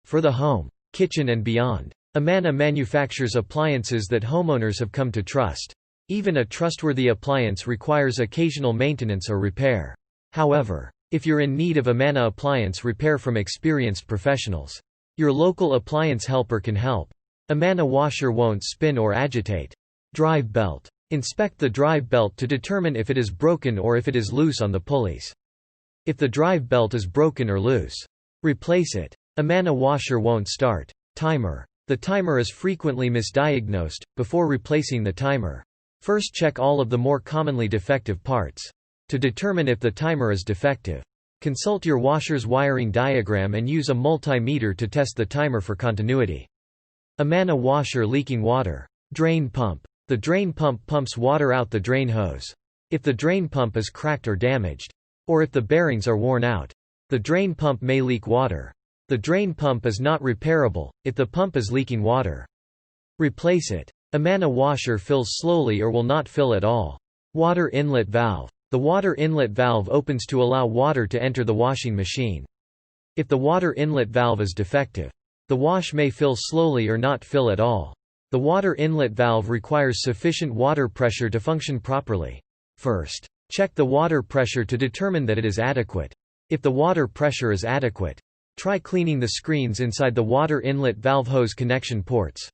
for the home, kitchen and beyond. Amana manufactures appliances that homeowners have come to trust. Even a trustworthy appliance requires occasional maintenance or repair. However, if you're in need of Amana appliance repair from experienced professionals, your local appliance helper can help. Amana Washer won't spin or agitate. Drive belt. Inspect the drive belt to determine if it is broken or if it is loose on the pulleys. If the drive belt is broken or loose, replace it. Amana Washer won't start. Timer. The timer is frequently misdiagnosed. Before replacing the timer, first check all of the more commonly defective parts. To determine if the timer is defective, consult your washer's wiring diagram and use a multimeter to test the timer for continuity. Amana Washer leaking water. Drain pump. The drain pump pumps water out the drain hose. If the drain pump is cracked or damaged, or if the bearings are worn out, the drain pump may leak water. The drain pump is not repairable if the pump is leaking water. Replace it. Amana Washer fills slowly or will not fill at all. Water inlet valve. The water inlet valve opens to allow water to enter the washing machine. If the water inlet valve is defective, the wash may fill slowly or not fill at all. The water inlet valve requires sufficient water pressure to function properly. First, check the water pressure to determine that it is adequate. If the water pressure is adequate, try cleaning the screens inside the water inlet valve hose connection ports.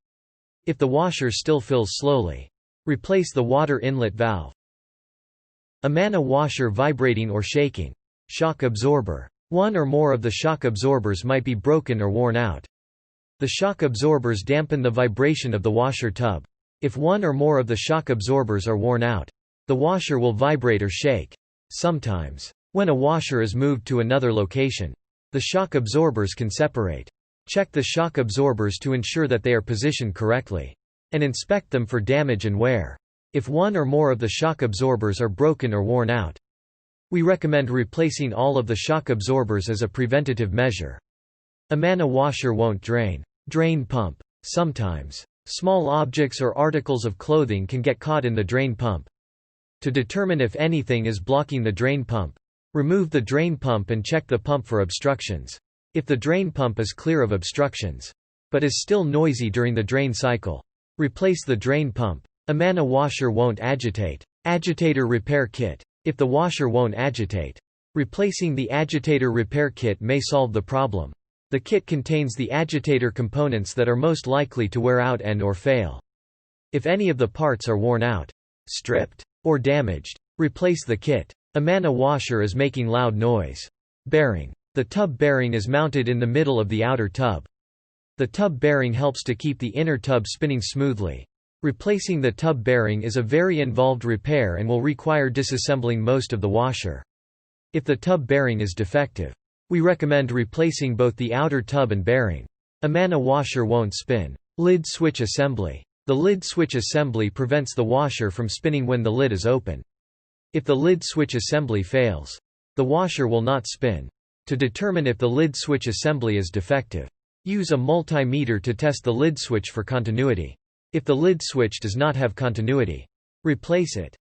If the washer still fills slowly, replace the water inlet valve. Amana Washer vibrating or shaking. Shock absorber. One or more of the shock absorbers might be broken or worn out. The shock absorbers dampen the vibration of the washer tub. If one or more of the shock absorbers are worn out, the washer will vibrate or shake. Sometimes, when a washer is moved to another location, the shock absorbers can separate. Check the shock absorbers to ensure that they are positioned correctly, and inspect them for damage and wear. If one or more of the shock absorbers are broken or worn out, we recommend replacing all of the shock absorbers as a preventative measure. Amana Washer won't drain. Drain pump. Sometimes, small objects or articles of clothing can get caught in the drain pump. To determine if anything is blocking the drain pump, remove the drain pump and check the pump for obstructions. If the drain pump is clear of obstructions, but is still noisy during the drain cycle, replace the drain pump. Amana Washer won't agitate. Agitator Repair Kit. If the washer won't agitate, replacing the Agitator Repair Kit may solve the problem. The kit contains the agitator components that are most likely to wear out and/or fail. If any of the parts are worn out, stripped, or damaged, replace the kit. Amana Washer is making loud noise. Bearing. The tub bearing is mounted in the middle of the outer tub. The tub bearing helps to keep the inner tub spinning smoothly. Replacing the tub bearing is a very involved repair and will require disassembling most of the washer. If the tub bearing is defective, we recommend replacing both the outer tub and bearing. Amana Washer won't spin. Lid switch assembly. The lid switch assembly prevents the washer from spinning when the lid is open. If the lid switch assembly fails, the washer will not spin. To determine if the lid switch assembly is defective, use a multimeter to test the lid switch for continuity. If the lid switch does not have continuity, replace it.